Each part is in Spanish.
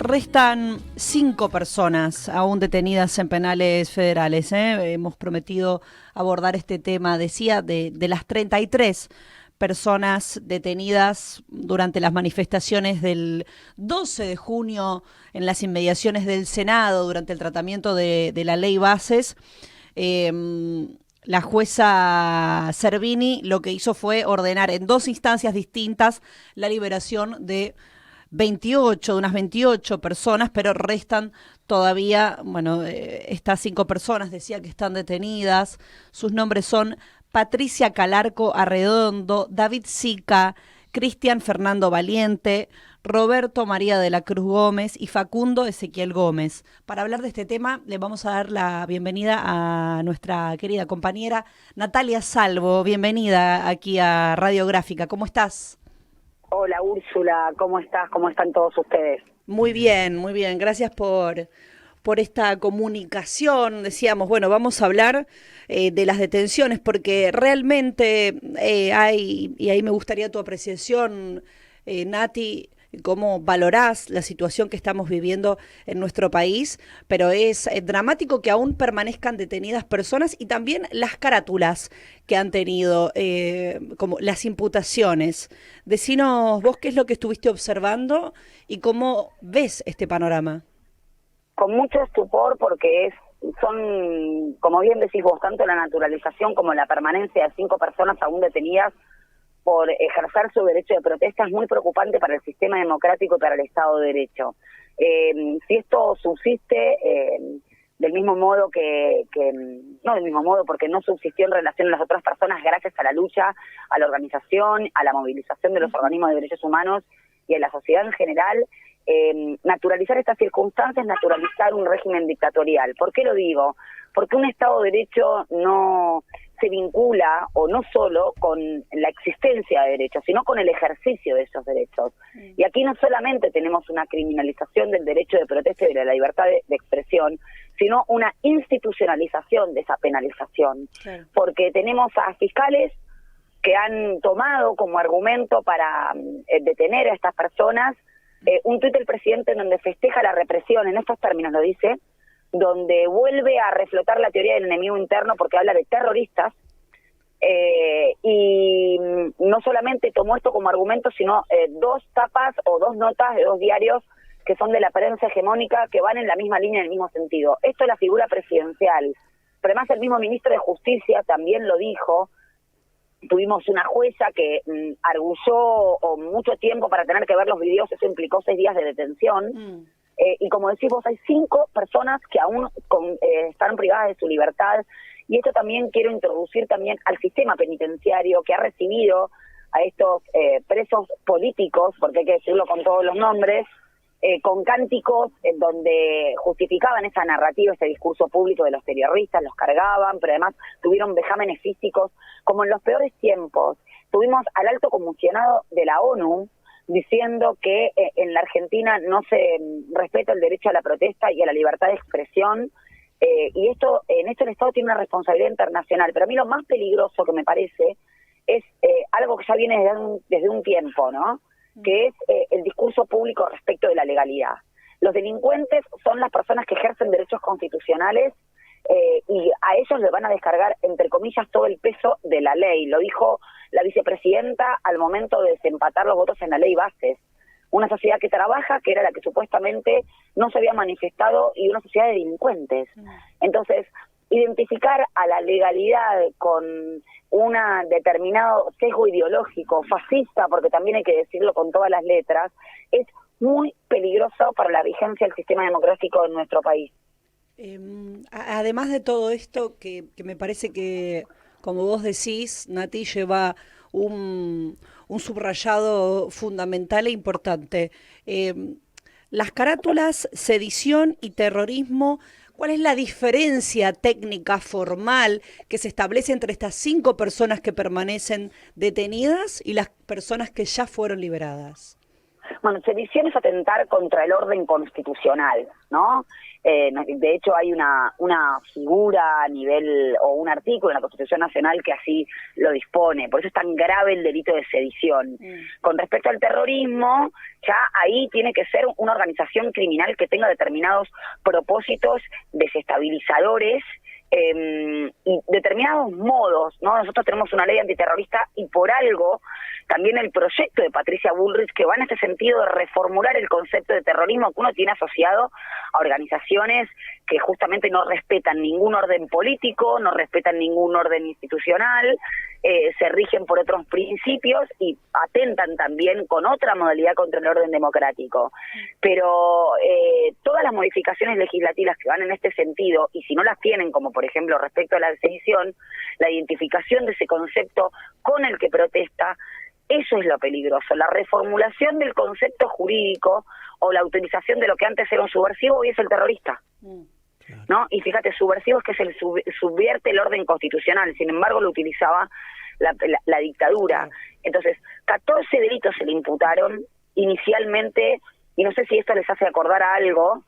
Restan 5 personas aún detenidas en penales federales. Hemos prometido abordar este tema, decía, de las 33 personas detenidas durante las manifestaciones del 12 de junio en las inmediaciones del Senado durante el tratamiento de la ley Bases. La jueza Servini lo que hizo fue ordenar en 2 instancias distintas la liberación de unas 28 personas, pero restan todavía, estas 5 personas, decía, que están detenidas. Sus nombres son Patricia Calarco Arredondo, David Sica, Cristian Fernando Valiente, Roberto María de la Cruz Gómez y Facundo Ezequiel Gómez. Para hablar de este tema le vamos a dar la bienvenida a nuestra querida compañera Natalia Salvo. Bienvenida aquí a Radiográfica. ¿Cómo estás? Hola Úrsula, ¿cómo estás? ¿Cómo están todos ustedes? Muy bien, muy bien. Gracias por esta comunicación. Decíamos, vamos a hablar de las detenciones porque realmente hay, y ahí me gustaría tu apreciación, Nati, cómo valorás la situación que estamos viviendo en nuestro país, pero es dramático que aún permanezcan detenidas personas y también las carátulas que han tenido, como las imputaciones. Decinos vos qué es lo que estuviste observando y cómo ves este panorama. Con mucho estupor porque son, como bien decís vos, tanto la naturalización como la permanencia de 5 personas aún detenidas por ejercer su derecho de protesta es muy preocupante para el sistema democrático y para el Estado de Derecho. Si esto subsiste del mismo modo no del mismo modo, porque no subsistió en relación a las otras personas gracias a la lucha, a la organización, a la movilización de los organismos de derechos humanos y a la sociedad en general, naturalizar estas circunstancias, naturalizar un régimen dictatorial. ¿Por qué lo digo? Porque un Estado de Derecho no se vincula, o no solo con la existencia de derechos, sino con el ejercicio de esos derechos. Y aquí no solamente tenemos una criminalización del derecho de protesta y de la libertad de expresión, sino una institucionalización de esa penalización. Claro. Porque tenemos a fiscales que han tomado como argumento para detener a estas personas un tuit del presidente en donde festeja la represión, en estos términos lo dice, donde vuelve a reflotar la teoría del enemigo interno porque habla de terroristas, y no solamente tomó esto como argumento, sino 2 tapas o 2 notas de 2 diarios que son de la prensa hegemónica que van en la misma línea, en el mismo sentido. Esto es la figura presidencial, pero además el mismo ministro de Justicia también lo dijo. Tuvimos una jueza que arguyó mucho tiempo para tener que ver los videos, eso implicó 6 días de detención. Y como decís vos, hay 5 personas que aún están privadas de su libertad, y esto también quiero introducir también al sistema penitenciario que ha recibido a estos presos políticos, porque hay que decirlo con todos los nombres, con cánticos en donde justificaban esa narrativa, ese discurso público de los terroristas, los cargaban, pero además tuvieron vejámenes físicos, como en los peores tiempos. Tuvimos al alto comisionado de la ONU diciendo que en la Argentina no se respeta el derecho a la protesta y a la libertad de expresión, y en esto el Estado tiene una responsabilidad internacional. Pero a mí lo más peligroso que me parece es algo que ya viene desde un tiempo, ¿no? Que es el discurso público respecto de la legalidad. Los delincuentes son las personas que ejercen derechos constitucionales, y a ellos le van a descargar, entre comillas, todo el peso de la ley. Lo dijo la vicepresidenta al momento de desempatar los votos en la ley Bases. Una sociedad que trabaja, que era la que supuestamente no se había manifestado, y una sociedad de delincuentes. Entonces, identificar a la legalidad con un determinado sesgo ideológico, fascista, porque también hay que decirlo con todas las letras, es muy peligroso para la vigencia del sistema democrático de nuestro país. Además de todo esto, que me parece que, como vos decís, Nati, lleva un subrayado fundamental e importante. Las carátulas, sedición y terrorismo, ¿cuál es la diferencia técnica, formal, que se establece entre estas 5 personas que permanecen detenidas y las personas que ya fueron liberadas? Bueno, sedición es atentar contra el orden constitucional, ¿no? De hecho, hay una figura a nivel, o un artículo en la Constitución Nacional que así lo dispone. Por eso es tan grave el delito de sedición. Con respecto al terrorismo, ya ahí tiene que ser una organización criminal que tenga determinados propósitos desestabilizadores, y determinados modos, ¿no? Nosotros tenemos una ley antiterrorista y por algo también el proyecto de Patricia Bullrich que va en este sentido de reformular el concepto de terrorismo que uno tiene asociado a organizaciones que justamente no respetan ningún orden político, no respetan ningún orden institucional, se rigen por otros principios y atentan también con otra modalidad contra el orden democrático. Pero todas las modificaciones legislativas que van en este sentido, y si no las tienen, como por ejemplo respecto a la sedición, la identificación de ese concepto con el que protesta, eso es lo peligroso, la reformulación del concepto jurídico o la utilización de lo que antes era un subversivo hoy es el terrorista. ¿No? Y fíjate, subversivo es que se subvierte el orden constitucional, sin embargo lo utilizaba la dictadura. Entonces, 14 delitos se le imputaron inicialmente, y no sé si esto les hace acordar a algo,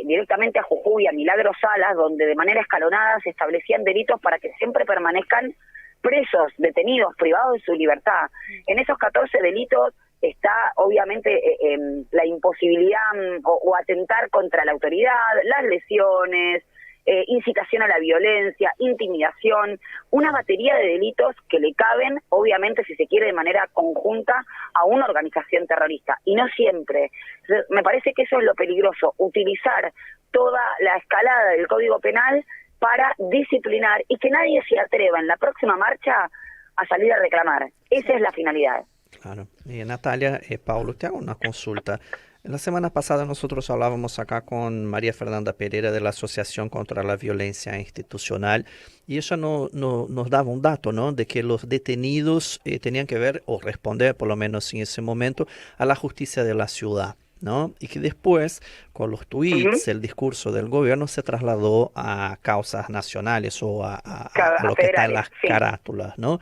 directamente a Jujuy, a Milagro Salas, donde de manera escalonada se establecían delitos para que siempre permanezcan presos, detenidos, privados de su libertad. En esos 14 delitos está obviamente la imposibilidad o atentar contra la autoridad, las lesiones, incitación a la violencia, intimidación, una batería de delitos que le caben, obviamente, si se quiere, de manera conjunta a una organización terrorista, y no siempre. Entonces, me parece que eso es lo peligroso, utilizar toda la escalada del Código Penal para disciplinar y que nadie se atreva en la próxima marcha a salir a reclamar. Esa es la finalidad. Claro. Y Natalia, Paulo, te hago una consulta. La semana pasada nosotros hablábamos acá con María Fernanda Pereira de la Asociación contra la Violencia Institucional y ella nos daba un dato, ¿no? De que los detenidos tenían que ver o responder, por lo menos en ese momento, a la justicia de la ciudad, ¿no? Y que después, con los tweets, el discurso del gobierno se trasladó a causas nacionales o a lo que está en las carátulas, ¿no?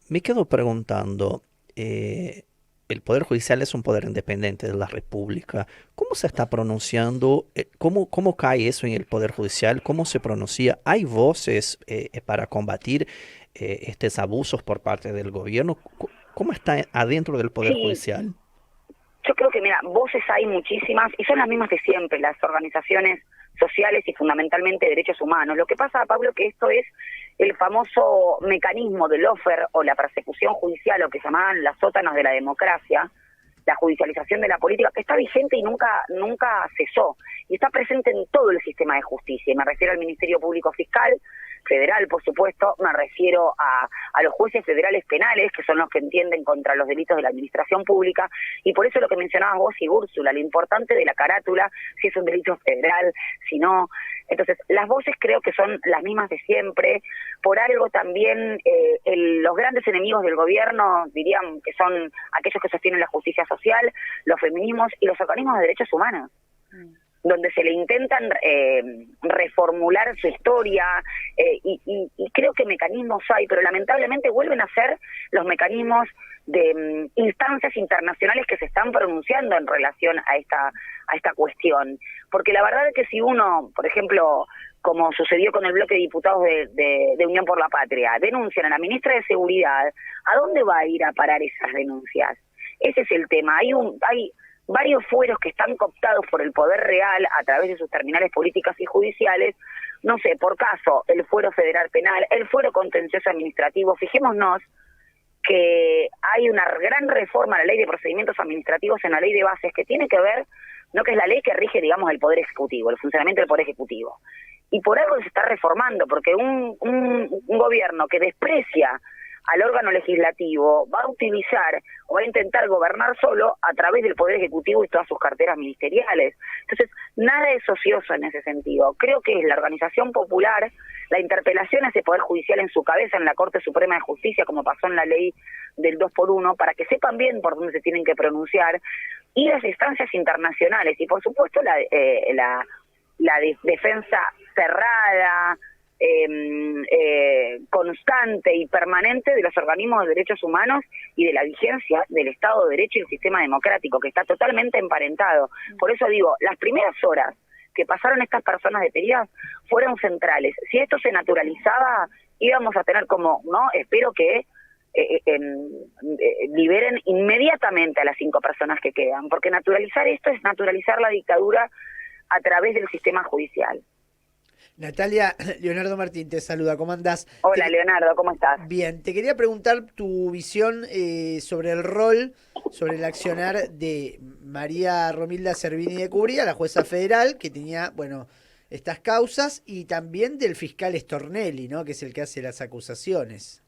Me quedo preguntando, el Poder Judicial es un poder independiente de la República. ¿Cómo se está pronunciando? ¿Cómo cae eso en el Poder Judicial? ¿Cómo se pronuncia? ¿Hay voces para combatir estos abusos por parte del gobierno? ¿Cómo está adentro del Poder Judicial? Yo creo que, mira, voces hay muchísimas y son las mismas de siempre, las organizaciones sociales y fundamentalmente derechos humanos. Lo que pasa, Pablo, que esto es el famoso mecanismo del lawfare o la persecución judicial, o que llamaban las sótanos de la democracia, la judicialización de la política, que está vigente y nunca cesó, y está presente en todo el sistema de justicia. Y me refiero al Ministerio Público Fiscal, federal, por supuesto, me refiero a los jueces federales penales, que son los que entienden contra los delitos de la administración pública, y por eso lo que mencionabas vos y Úrsula, lo importante de la carátula, si es un delito federal, si no. Entonces, las voces creo que son las mismas de siempre. Por algo también los grandes enemigos del gobierno dirían que son aquellos que sostienen la justicia social, los feminismos y los organismos de derechos humanos, donde se le intentan reformular su historia, y creo que mecanismos hay, pero lamentablemente vuelven a ser los mecanismos de instancias internacionales que se están pronunciando en relación a esta cuestión. Porque la verdad es que si uno, por ejemplo, como sucedió con el bloque de diputados de Unión por la Patria, denuncian a la ministra de Seguridad, ¿a dónde va a ir a parar esas denuncias? Ese es el tema. Hay varios fueros que están cooptados por el poder real a través de sus terminales políticas y judiciales, no sé, por caso, el fuero federal penal, el fuero contencioso administrativo. Fijémonos que hay una gran reforma a la ley de procedimientos administrativos en la ley de bases que tiene que ver, no que es la ley que rige, digamos, el poder ejecutivo, el funcionamiento del poder ejecutivo. Y por algo se está reformando, porque un gobierno que desprecia al órgano legislativo va a utilizar o va a intentar gobernar solo a través del Poder Ejecutivo y todas sus carteras ministeriales. Entonces, nada es ocioso en ese sentido. Creo que es la organización popular, la interpelación a ese Poder Judicial en su cabeza en la Corte Suprema de Justicia, como pasó en la ley del 2x1, para que sepan bien por dónde se tienen que pronunciar, y las instancias internacionales, y por supuesto la defensa cerrada, constante y permanente de los organismos de derechos humanos y de la vigencia del Estado de Derecho y el sistema democrático, que está totalmente emparentado. Por eso digo, las primeras horas que pasaron estas personas detenidas fueron centrales. Si esto se naturalizaba, íbamos a tener como, ¿no? Espero que liberen inmediatamente a las 5 personas que quedan, porque naturalizar esto es naturalizar la dictadura a través del sistema judicial. Natalia, Leonardo Martín te saluda, ¿cómo andás? Hola Leonardo, ¿cómo estás? Bien, te quería preguntar tu visión sobre el rol, sobre el accionar de María Romilda Servini de Cubría, la jueza federal, que tenía, bueno, estas causas, y también del fiscal Stornelli, ¿no?, que es el que hace las acusaciones.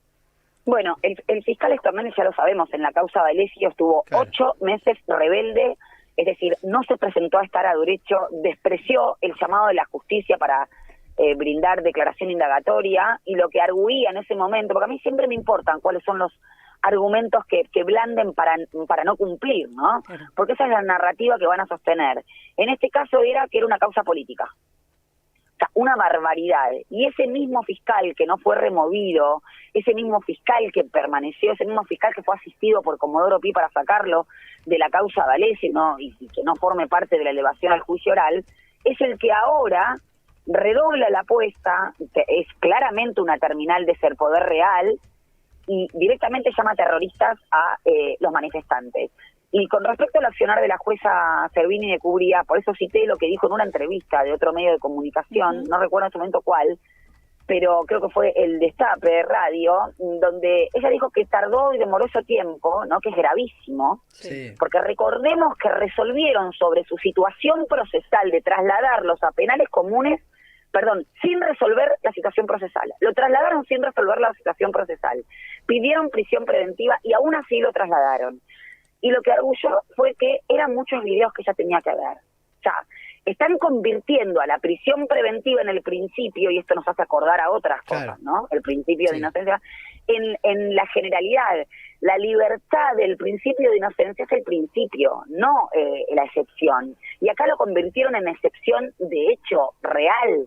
Bueno, el fiscal Stornelli, ya lo sabemos, en la causa D'Alessio estuvo 8 meses rebelde, es decir, no se presentó a estar a derecho, despreció el llamado de la justicia para brindar declaración indagatoria, y lo que arguía en ese momento, porque a mí siempre me importan cuáles son los argumentos que blanden para no cumplir, ¿no? Claro. Porque esa es la narrativa que van a sostener. En este caso era que era una causa política. O sea, una barbaridad. Y ese mismo fiscal que no fue removido, ese mismo fiscal que permaneció, ese mismo fiscal que fue asistido por Comodoro Pi para sacarlo de la causa D'Alessio, ¿no?, y que no forme parte de la elevación al juicio oral, es el que ahora redobla la apuesta, que es claramente una terminal de ser poder real, y directamente llama terroristas a los manifestantes. Y con respecto al accionar de la jueza Servini de Cubría, por eso cité lo que dijo en una entrevista de otro medio de comunicación, no recuerdo en este momento cuál, pero creo que fue el Destape Radio, donde ella dijo que tardó y demoró ese tiempo, ¿no?, que es gravísimo, sí, porque recordemos que resolvieron sobre su situación procesal de trasladarlos a penales comunes, sin resolver la situación procesal. Lo trasladaron sin resolver la situación procesal. Pidieron prisión preventiva y aún así lo trasladaron. Y lo que arguyó fue que eran muchos videos que ella tenía que ver. O sea, están convirtiendo a la prisión preventiva en el principio, y esto nos hace acordar a otras cosas, ¿no? El principio de inocencia, en la generalidad. La libertad del principio de inocencia es el principio, no la excepción. Y acá lo convirtieron en excepción de hecho real.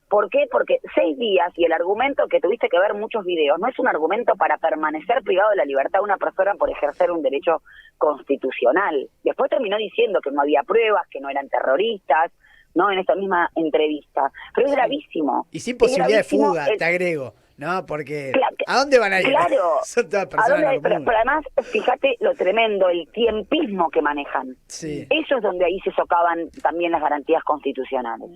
¿Por qué? Porque 6 días, y el argumento que tuviste que ver muchos videos, no es un argumento para permanecer privado de la libertad de una persona por ejercer un derecho constitucional. Después terminó diciendo que no había pruebas, que no eran terroristas, ¿no?, en esta misma entrevista. Pero es gravísimo. Y sin posibilidad de fuga, te agrego, ¿no? Porque ¿a dónde van a ir? Claro. Son todas personas pero además, fíjate lo tremendo, el tiempismo que manejan. Sí. Eso es donde ahí se socavan también las garantías constitucionales.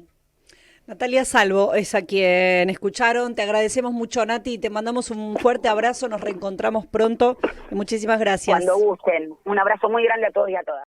Natalia Salvo es a quien escucharon. Te agradecemos mucho, Nati, te mandamos un fuerte abrazo, nos reencontramos pronto. Muchísimas gracias. Cuando gusten. Un abrazo muy grande a todos y a todas.